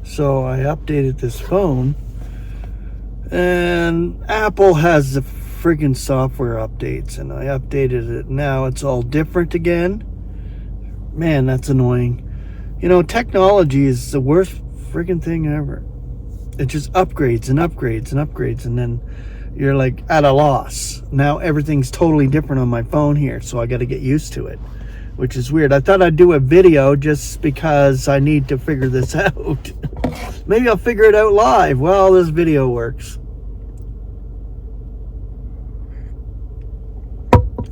So I updated this phone, and Apple has the friggin' software updates, and I updated it. Now it's all different again. Man, that's annoying. You know, technology is the worst friggin' thing ever. It just upgrades and upgrades and upgrades, and then you're like at a loss. Now everything's totally different on my phone here, so I got to get used to it, which is weird. I thought I'd do a video just because I need to figure this out. Maybe I'll figure it out live while this video works.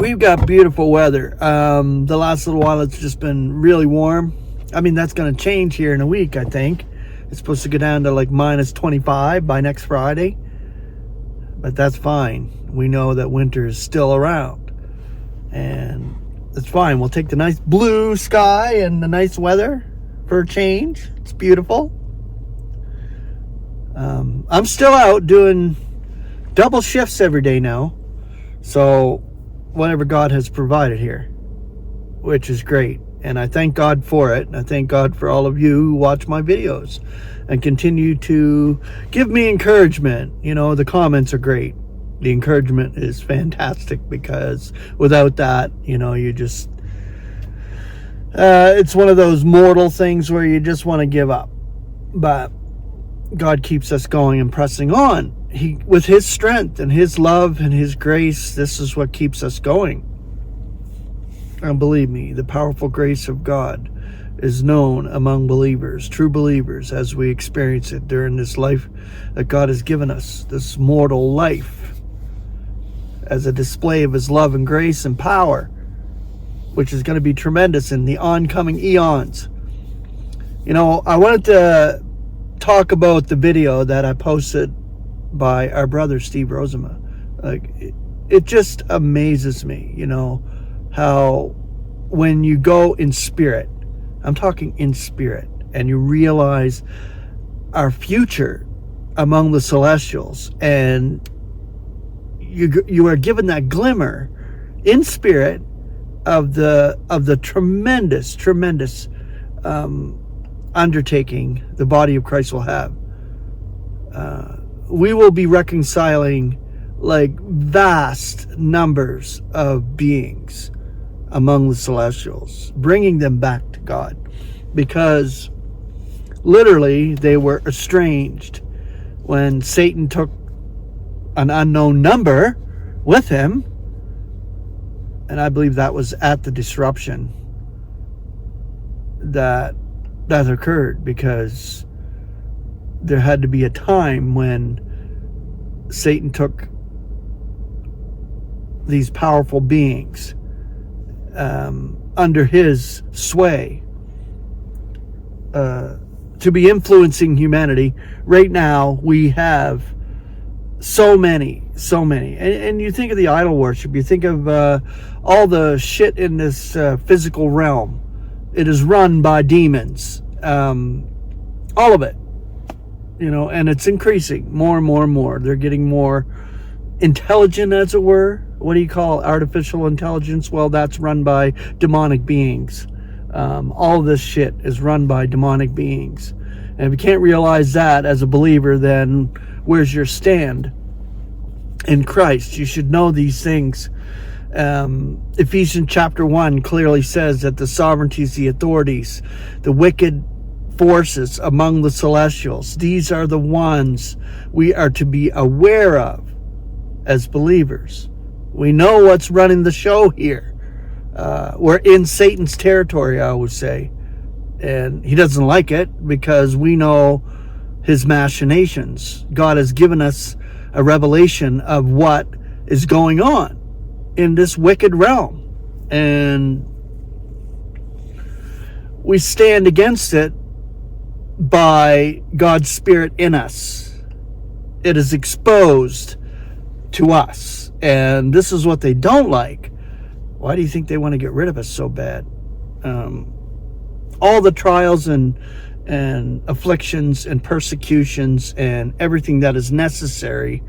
We've got beautiful weather. The last little while it's just been really warm. I mean, that's going to change here in a week, I think. It's supposed to go down to like minus 25 by next Friday. But that's fine. We know that winter is still around. And it's fine. We'll take the nice blue sky and the nice weather for a change. It's beautiful. I'm still out doing double shifts every day now. So whatever God has provided here, which is great. And I thank God for it. And I thank God for all of you who watch my videos and continue to give me encouragement. You know, the comments are great. The encouragement is fantastic, because without that, you know, you just, it's one of those mortal things where you just want to give up. But God keeps us going and pressing on. With his strength and his love and his grace, this is what keeps us going. And believe me, the powerful grace of God is known among believers, true believers, as we experience it during this life that God has given us, this mortal life, as a display of his love and grace and power, which is going to be tremendous in the oncoming eons. You know, I wanted to talk about the video that I posted by our brother Steve Rosema. Like, it just amazes me, you know, how when you go in spirit, I'm talking in spirit, and you realize our future among the celestials, and you are given that glimmer in spirit of the tremendous undertaking the body of Christ will have. We will be reconciling like vast numbers of beings among the celestials, bringing them back to God, because literally they were estranged when Satan took an unknown number with him. And I believe that was at the disruption that occurred, because there had to be a time when Satan took these powerful beings under his sway to be influencing humanity. Right now we have so many, and you think of the idol worship, you think of all the shit in this physical realm. It is run by demons, all of it, you know, and it's increasing more and more and more. They're getting more intelligent, as it were. What do you call artificial intelligence? Well, that's run by demonic beings. All this shit is run by demonic beings. And if you can't realize that as a believer, then where's your stand in Christ? You should know these things. Ephesians chapter 1 clearly says that the sovereignties, the authorities, the wicked forces among the celestials, these are the ones we are to be aware of as believers. We know what's running the show here. We're in Satan's territory, I would say. And he doesn't like it, because we know his machinations. God has given us a revelation of what is going on in this wicked realm. And we stand against it by God's Spirit in us. It is exposed to us. And this is what they don't like. Why do you think they want to get rid of us so bad? All the trials and afflictions and persecutions and everything that is necessary,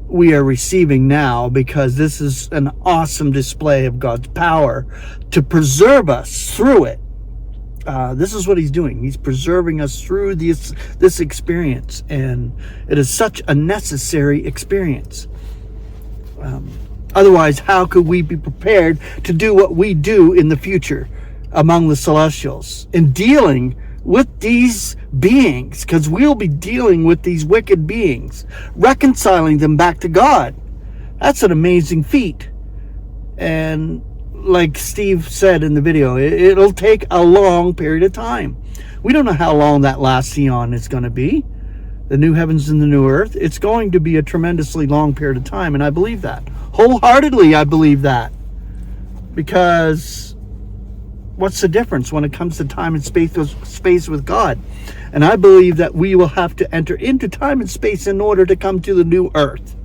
we are receiving now, because this is an awesome display of God's power to preserve us through it. This is what he's doing. He's preserving us through this experience, and it is such a necessary experience. Otherwise, how could we be prepared to do what we do in the future among the celestials in dealing with these beings? Because we'll be dealing with these wicked beings, reconciling them back to God. That's an amazing feat. And like Steve said in the video, it'll take a long period of time. We don't know how long that last eon is going to be. The new heavens and the new earth. It's going to be a tremendously long period of time, and I believe that. Wholeheartedly, I believe that. Because what's the difference when it comes to time and space with God? And I believe that we will have to enter into time and space in order to come to the new earth.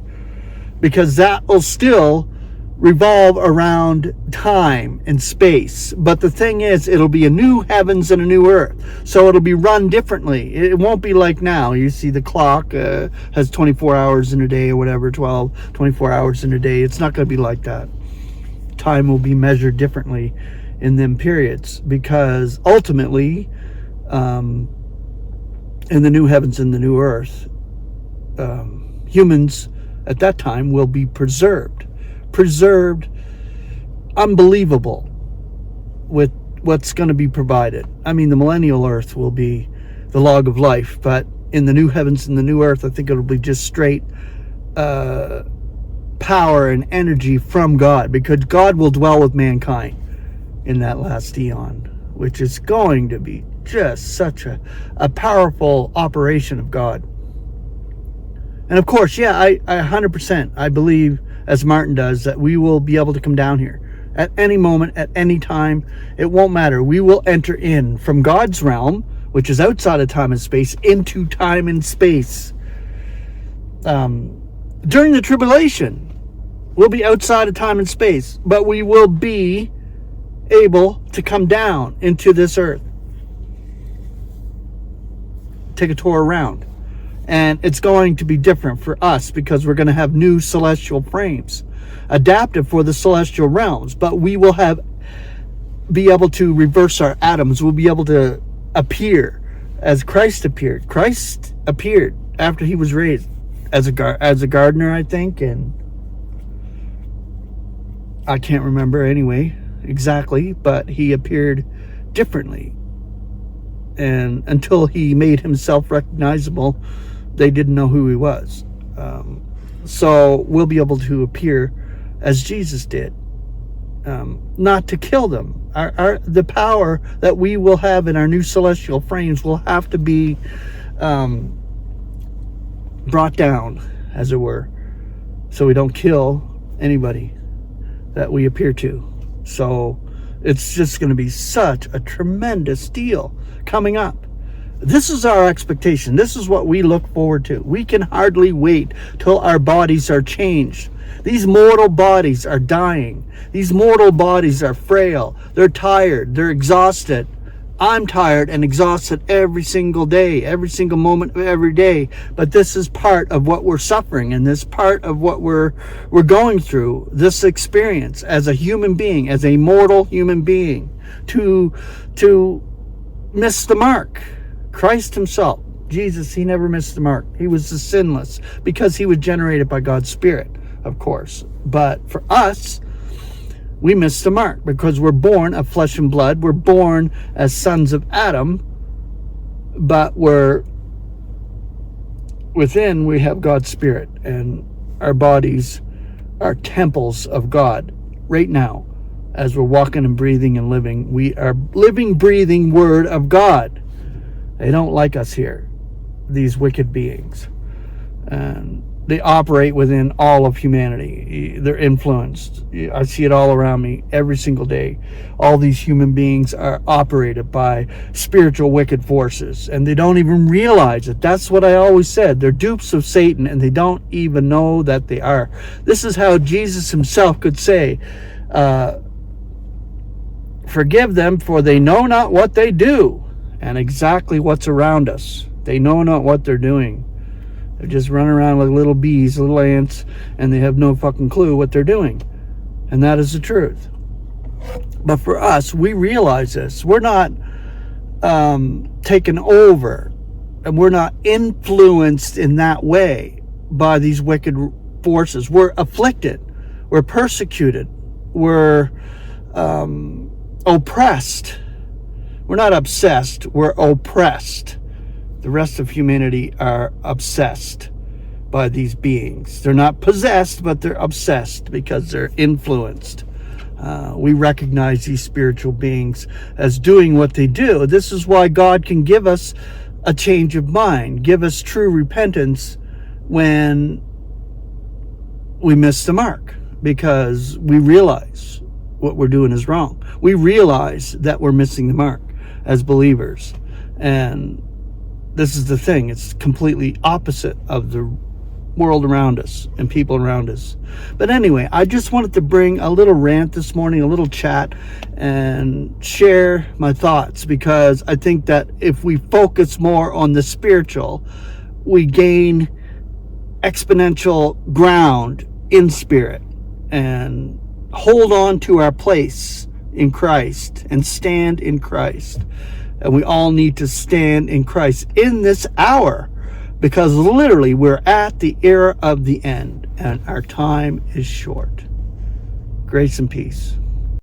Because that will still revolve around time and space. But the thing is, it'll be a new heavens and a new earth. So it'll be run differently. It won't be like now. You see the clock has 24 hours in a day or whatever, 24 hours in a day. It's not going to be like that. Time will be measured differently in them periods, because ultimately, in the new heavens and the new earth, humans at that time will be preserved unbelievable with what's going to be provided. I mean, the millennial earth will be the log of life, but in the new heavens and the new earth, I think it'll be just straight power and energy from God, because God will dwell with mankind in that last eon, which is going to be just such a powerful operation of God. And of course, yeah, I 100%, I believe, as Martin does, that we will be able to come down here at any moment, at any time. It won't matter. We will enter in from God's realm, which is outside of time and space, into time and space. During the tribulation, we'll be outside of time and space, but we will be able to come down into this earth, take a tour around. And it's going to be different for us, because we're going to have new celestial frames adapted for the celestial realms. But we will be able to reverse our atoms. We'll be able to appear as Christ appeared. Christ appeared after he was raised as a gardener, I think, and I can't remember anyway exactly, but he appeared differently. And until he made himself recognizable, they didn't know who he was. So we'll be able to appear as Jesus did, not to kill them. The power that we will have in our new celestial frames will have to be brought down, as it were, so we don't kill anybody that we appear to. So it's just going to be such a tremendous deal coming up. This is our expectation. This is what we look forward to. We can hardly wait till our bodies are changed. These mortal bodies are dying. These mortal bodies are frail. They're tired. They're exhausted. I'm tired and exhausted every single day, every single moment of every day. But this is part of what we're suffering, and this part of what we're going through, this experience as a human being, as a mortal human being, to miss the mark. Christ himself, Jesus, he never missed the mark. He was the sinless, because he was generated by God's Spirit, of course. But for us, we miss the mark, because we're born of flesh and blood. We're born as sons of Adam, but within we have God's Spirit, and our bodies are temples of God right now. As we're walking and breathing and living, we are living, breathing Word of God. They don't like us here, these wicked beings. And they operate within all of humanity. They're influenced. I see it all around me every single day. All these human beings are operated by spiritual wicked forces, and they don't even realize it. That's what I always said. They're dupes of Satan, and they don't even know that they are. This is how Jesus himself could say, forgive them, for they know not what they do. And exactly what's around us. They know not what they're doing. They're just running around like little bees, little ants, and they have no fucking clue what they're doing. And that is the truth. But for us, we realize this. We're not taken over, and we're not influenced in that way by these wicked forces. We're afflicted, we're persecuted, we're oppressed. We're not obsessed, we're oppressed. The rest of humanity are obsessed by these beings. They're not possessed, but they're obsessed because they're influenced. We recognize these spiritual beings as doing what they do. This is why God can give us a change of mind, give us true repentance when we miss the mark, because we realize what we're doing is wrong. We realize that we're missing the mark as believers. And this is the thing, it's completely opposite of the world around us and people around us. But anyway, I just wanted to bring a little rant this morning, a little chat, and share my thoughts, because I think that if we focus more on the spiritual, we gain exponential ground in spirit and hold on to our place in Christ and stand in Christ. And we all need to stand in Christ in this hour, because literally we're at the era of the end and our time is short. Grace and peace.